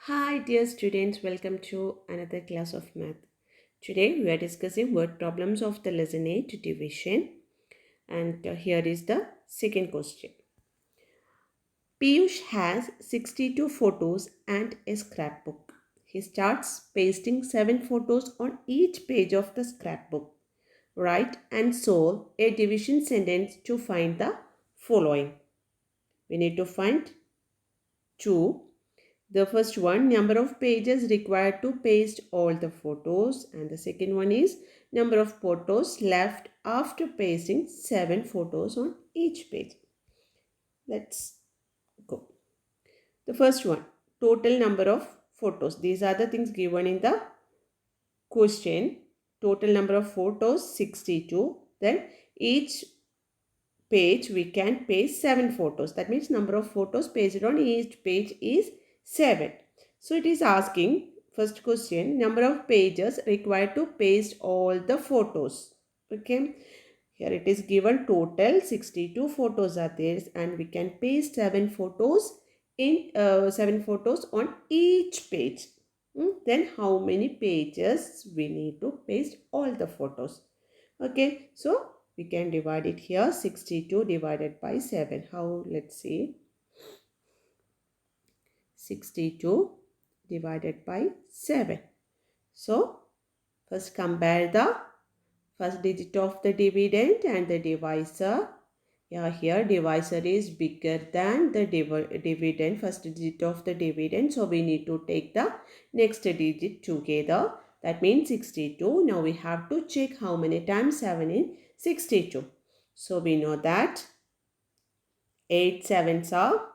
Hi dear students, welcome to another class of math. Today we are discussing word problems of the lesson 8 division, and here is the second question. Piyush has 62 photos and a scrapbook. He starts pasting 7 photos on each page of the scrapbook. Write and solve a division sentence to find the following. We need to find 2. The first one, number of pages required to paste all the photos, and the second one is number of photos left after pasting 7 photos on each page. Let's go. The first one, total number of photos. These are the things given in the question. Total number of photos 62. Then each page we can paste 7 photos. That means number of photos pasted on each page is 7. So it is asking, first question, number of pages required to paste all the photos. Okay, here it is given total 62 photos are there, and we can paste 7 photos in 7 photos on each page. Then how many pages we need to paste all the photos? Okay, so we can divide it here, 62 divided by 7. How? Let's see. 62 divided by 7. So first compare the first digit of the dividend and the divisor. Yeah, here divisor is bigger than the dividend, first digit of the dividend. So we need to take the next digit together. That means 62. Now we have to check how many times 7 in 62. So we know that 8 sevens are,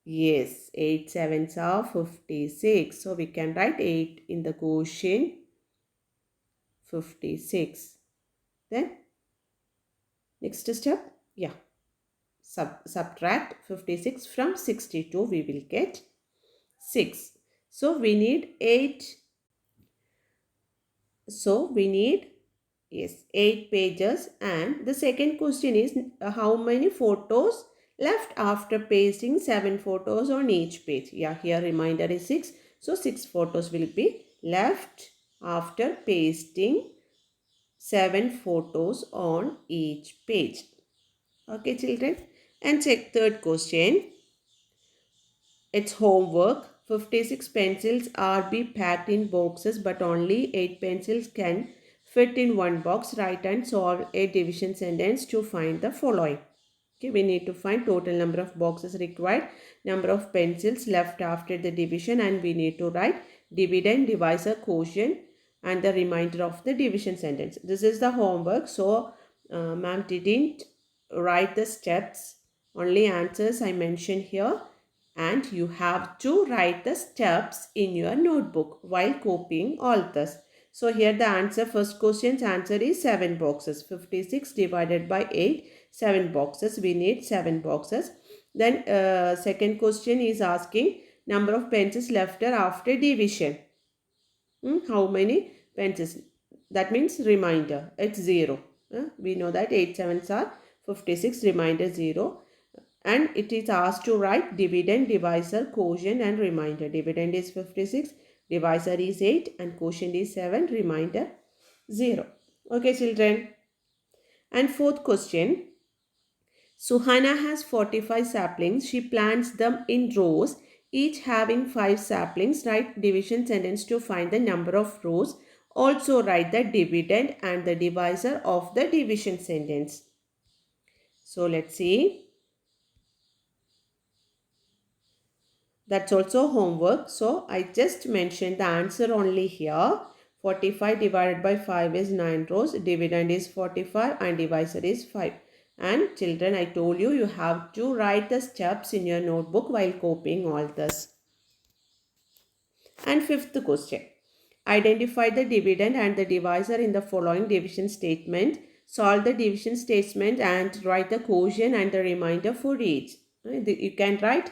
yes, 8 sevens are 56. So we can write 8 in the quotient 56. Then next step, yeah, subtract 56 from 62, we will get 6. So we need 8. So we need, yes, 8 pages. And the second question is how many photos left after pasting 7 photos on each page. Yeah, here reminder is 6. So 6 photos will be left after pasting 7 photos on each page. Okay, children. And check third question. It's homework. 56 pencils are be packed in boxes, but only 8 pencils can fit in one box. Write and solve a division sentence to find the following. Okay, we need to find total number of boxes required, number of pencils left after the division, and we need to write dividend, divisor, quotient, and the remainder of the division sentence. This is the homework. So, ma'am didn't write the steps, only answers I mentioned here, and you have to write the steps in your notebook while copying all this. So here the answer, first question's answer is 7 boxes. 56 divided by 8, 7 boxes. We need 7 boxes. Then second question is asking number of pencils left after division. How many pencils? That means remainder. It's 0. We know that 8 sevens are 56, remainder 0. And it is asked to write dividend, divisor, quotient and remainder. Dividend is 56, divisor is 8 and quotient is 7, remainder 0. Okay, children. And fourth question. Suhana has 45 saplings. She plants them in rows, each having 5 saplings. Write division sentence to find the number of rows. Also write the dividend and the divisor of the division sentence. So let's see. That's also homework. So I just mentioned the answer only here. 45 divided by 5 is 9 rows. Dividend is 45 and divisor is 5. And children, I told you, you have to write the steps in your notebook while copying all this. And fifth question. Identify the dividend and the divisor in the following division statement. Solve the division statement and write the quotient and the remainder for each. You can write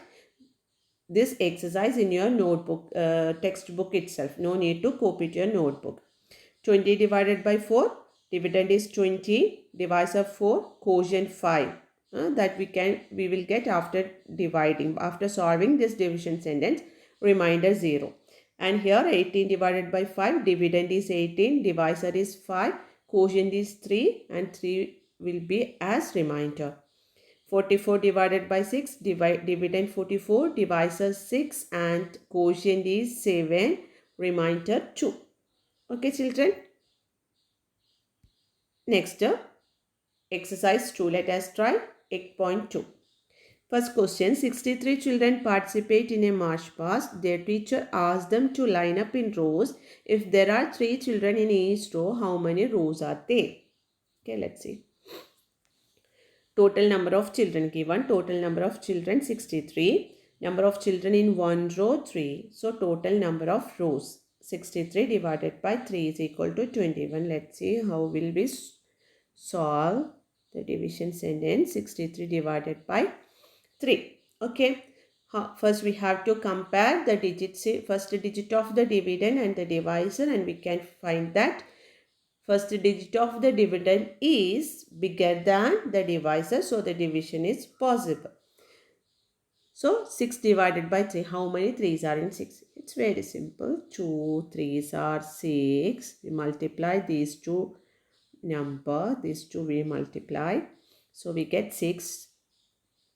this exercise in your notebook, textbook itself. No need to copy to your notebook. 20 divided by 4, dividend is 20, divisor 4, quotient 5. that we will get after dividing, after solving this division sentence. Remainder 0. And here 18 divided by 5, dividend is 18, divisor is 5, quotient is 3, and 3 will be as remainder. 44 divided by 6, dividend 44, divisor 6, and quotient is 7, remainder 2. Okay, children. Next, exercise 2. Let us try 8.2. First question, 63 children participate in a march past. Their teacher asked them to line up in rows. If there are 3 children in each row, how many rows are there? Okay, let's see. Total number of children given. Total number of children 63. Number of children in one row 3. So total number of rows 63 divided by 3 is equal to 21. Let's see how will we solve the division sentence. 63 divided by 3. Okay. First we have to compare the digits, first digit of the dividend and the divisor, and we can find that first digit of the dividend is bigger than the divisor, so the division is possible. So 6 divided by 3, how many 3's are in 6? It's very simple. 2 3's are 6. We multiply these two these two we multiply. So we get 6.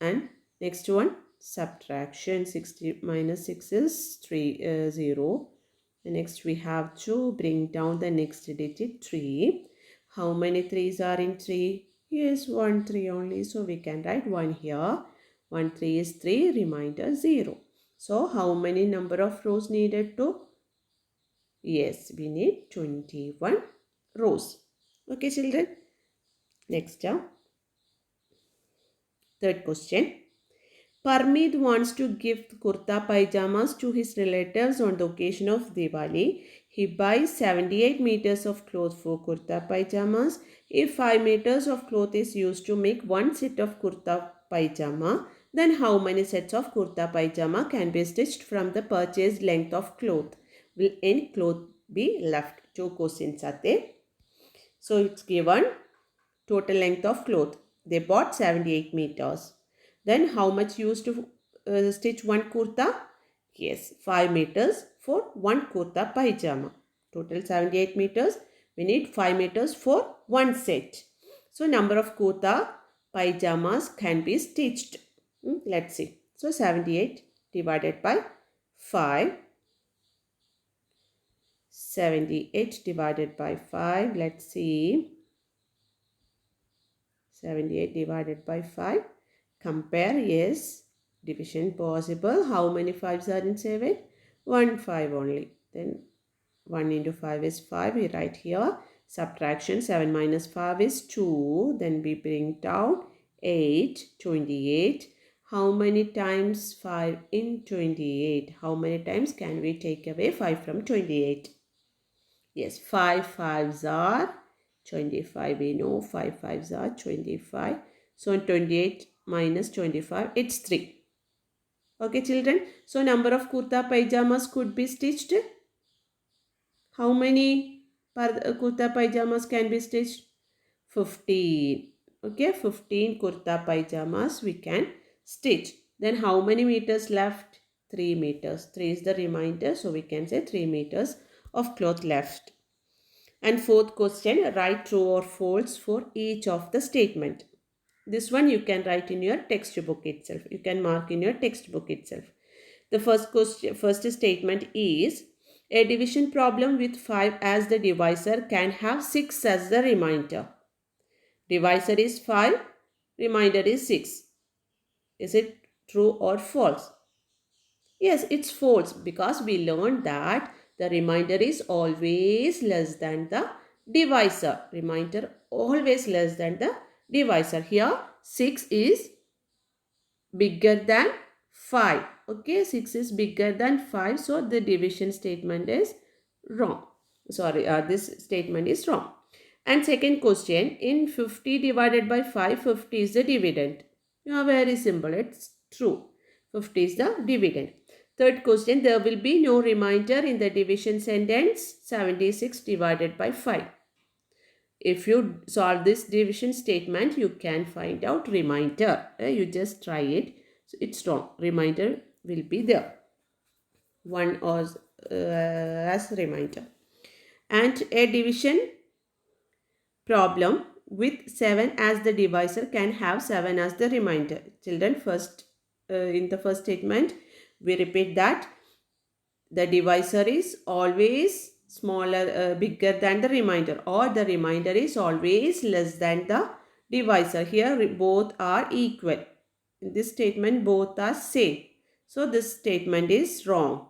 And next one, subtraction. 60 minus 6 is 0. Next we have to bring down the next digit 3. How many 3's are in 3? Yes, 1 3 only. So we can write 1 here. 1 3 is 3, remainder 0. So how many number of rows needed to? Yes, we need 21 rows. Okay, children. Next, third question. Parmeet wants to give kurta pajamas to his relatives on the occasion of Diwali. He buys 78 meters of cloth for kurta pajamas. If 5 meters of cloth is used to make one set of kurta pajama, then how many sets of kurta pajama can be stitched from the purchased length of cloth? Will any cloth be left? Two questions are there. So it's given total length of cloth. They bought 78 meters. Then how much used to stitch one kurta? Yes, 5 meters for one kurta pajama. Total 78 meters. We need 5 meters for one set. So number of kurta pajamas can be stitched. Let's see. So 78 divided by 5. 78 divided by 5. Let's see. 78 divided by 5. Compare, yes. Division possible. How many 5's are in 7? 1 5 only. Then 1 into 5 is 5. We write here. Subtraction, 7 minus 5 is 2. Then we bring down 8, 28. How many times 5 in 28? How many times can we take away 5 from 28? Yes, 5 5's are 25. We know 5 5's are 25. So 28 minus 25, it's 3. Okay, children. So number of kurta pajamas could be stitched. How many kurta pajamas can be stitched? 15. Okay, 15 kurta pajamas we can stitch. Then how many meters left? 3 meters. 3 is the remainder. So we can say 3 meters of cloth left. And fourth question, write true or false for each of the statement. This one you can write in your textbook itself. You can mark in your textbook itself. The first statement is, a division problem with 5 as the divisor can have 6 as the remainder. Divisor is 5, remainder is 6. Is it true or false? Yes, it's false because we learned that the remainder is always less than the divisor. Remainder always less than the divisor. Here 6 is bigger than 5. Okay, 6 is bigger than 5. So the division statement is wrong. Sorry, this statement is wrong. And second question, in 50 divided by 5, 50 is the dividend. Yeah, very simple. It's true. 50 is the dividend. Third question, there will be no remainder in the division sentence 76 divided by 5. if you solve this division statement, you can find out remainder. You just try it. So it's wrong. Remainder will be there. 1 or as remainder. And a division problem with 7 as the divisor can have 7 as the remainder. Children, first in the first statement, we repeat that the divisor is always bigger than the remainder, or the remainder is always less than the divisor. Here both are equal. In this statement, both are same. So this statement is wrong.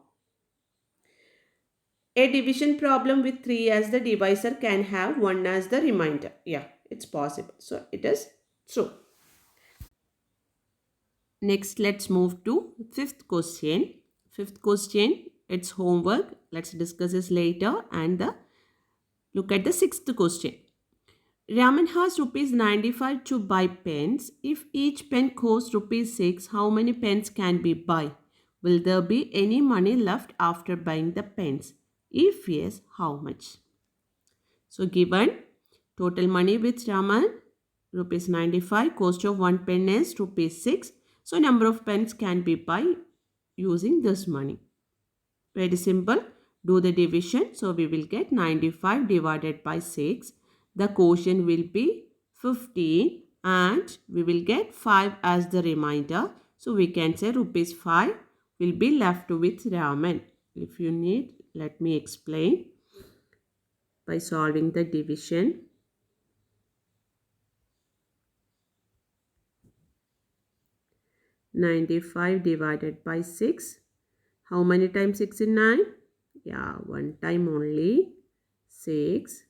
A division problem with 3 as the divisor can have 1 as the remainder. Yeah, it's possible. So it is true. Next, let's move to fifth question. Fifth question, it's homework. Let's discuss this later. And look at the sixth question. Raman has rupees 95 to buy pens. If each pen costs rupees 6, how many pens can be buy? Will there be any money left after buying the pens? If yes, how much? So given total money with Raman rupees 95, cost of one pen is rupees 6. So number of pens can be buy using this money. Very simple. Do the division. So we will get 95 divided by 6. The quotient will be 15 and we will get 5 as the remainder. So we can say rupees 5 will be left with Raman. If you need, let me explain by solving the division. $95 divided by 6. How many times 6 in 9? Yeah, one time only. 6.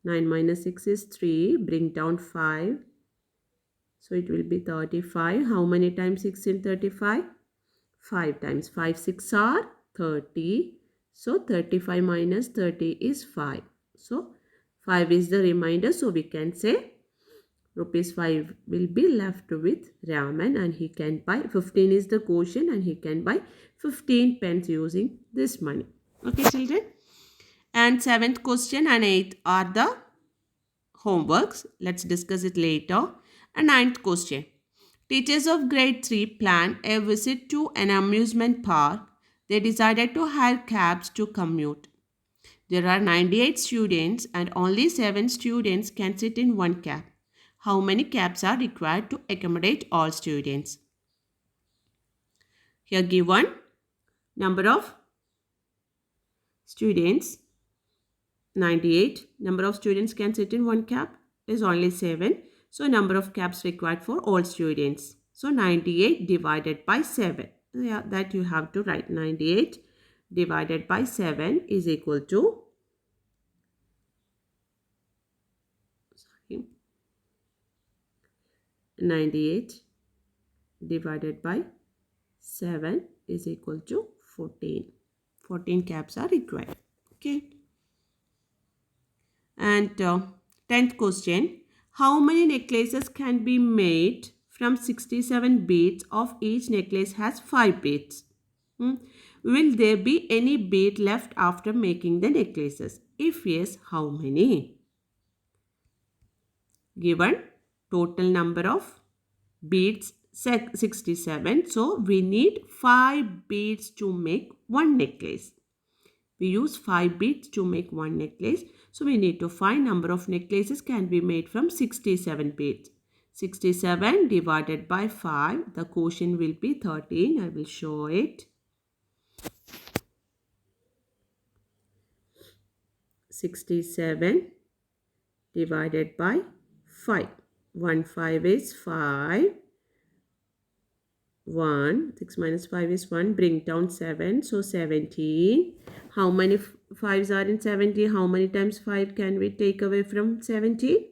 9 minus 6 is 3. Bring down 5. So it will be 35. How many times 6 in 35? 5 times. 5 6 are 30. So 35 minus 30 is 5. So 5 is the remainder. So we can say rupees 5 will be left with Raman and he can buy 15 is the quotient and he can buy 15 pens using this money. Okay, children. And 7th question and 8th are the homeworks. Let's discuss it later. And 9th question. Teachers of grade 3 plan a visit to an amusement park. They decided to hire cabs to commute. There are 98 students and only 7 students can sit in one cab. How many cabs are required to accommodate all students? Here given number of students 98. Number of students can sit in one cab is only 7. So number of cabs required for all students. So 98 divided by 7. Yeah, that you have to write. 98 divided by 7 is equal to 98 divided by 7 is equal to 14. 14 cabs are required. Okay. And 10th question. How many necklaces can be made from 67 beads of each necklace has 5 beads? Will there be any bead left after making the necklaces? If yes, how many? Given total number of beads 67. So we need 5 beads to make one necklace. We use 5 beads to make one necklace. So we need to find number of necklaces can be made from 67 beads. 67 divided by 5. The quotient will be 13. I will show it. 67 divided by 5. 1 5 is 5. 1. 6 minus 5 is 1. Bring down 7. So 17. How many 5s are in 17? How many times 5 can we take away from 17?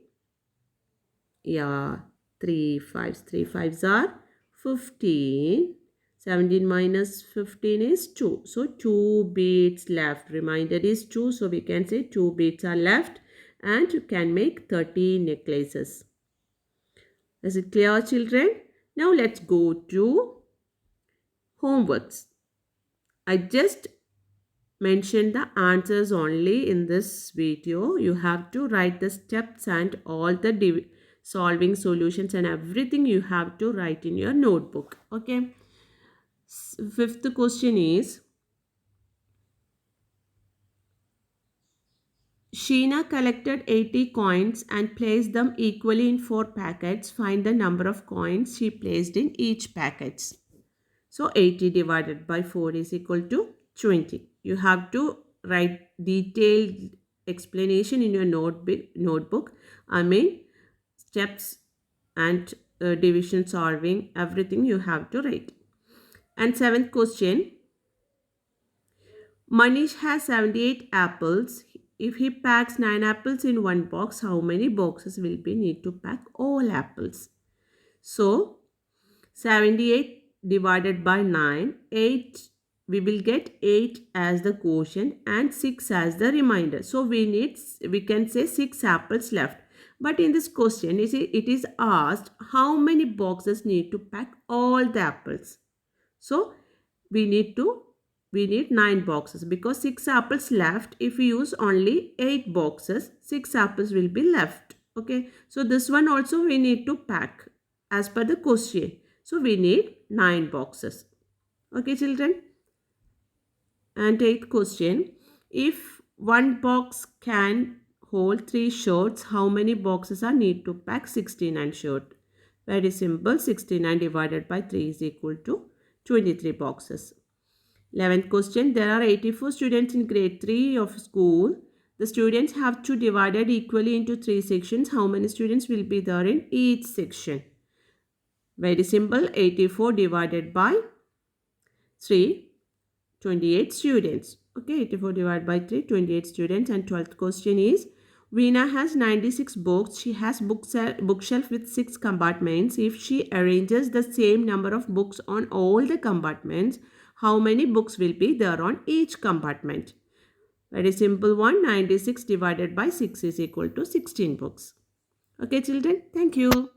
Yeah, 3 5s. 3 5s are 15. 17 minus 15 is 2. So 2 beads left. Remainder is 2. So we can say 2 beads are left and you can make 30 necklaces. Is it clear, children? Now let's go to homeworks. I just mention the answers only in this video. You have to write the steps and all the solving solutions and everything you have to write in your notebook. Okay. Fifth question is, Sheena collected 80 coins and placed them equally in 4 packets. Find the number of coins she placed in each packet. So 80 divided by 4 is equal to 20. You have to write detailed explanation in your notebook. I mean steps and division solving, everything you have to write. And seventh question, Manish has 78 apples. If he packs 9 apples in one box, how many boxes will be need to pack all apples? So 78 divided by 9, 8, we will get 8 as the quotient and 6 as the remainder. So we can say 6 apples left. But in this question, it is asked how many boxes need to pack all the apples. So we need 9 boxes because 6 apples left. If we use only 8 boxes, 6 apples will be left. Okay, so this one also we need to pack as per the question. So we need 9 boxes. Okay, children. And eighth question, if one box can hold 3 shirts, how many boxes are need to pack 69 shirts? Very simple, 69 divided by 3 is equal to 23 boxes. 11th question, there are 84 students in grade 3 of school. The students have to divide it equally into 3 sections. How many students will be there in each section? Very simple, 84 divided by 3, 28 students. Okay, 84 divided by 3, 28 students. And 12th question is, Veena has 96 books. She has bookshelf with 6 compartments. If she arranges the same number of books on all the compartments, how many books will be there on each compartment? Very simple one, 96 divided by 6 is equal to 16 books. Okay, children, thank you.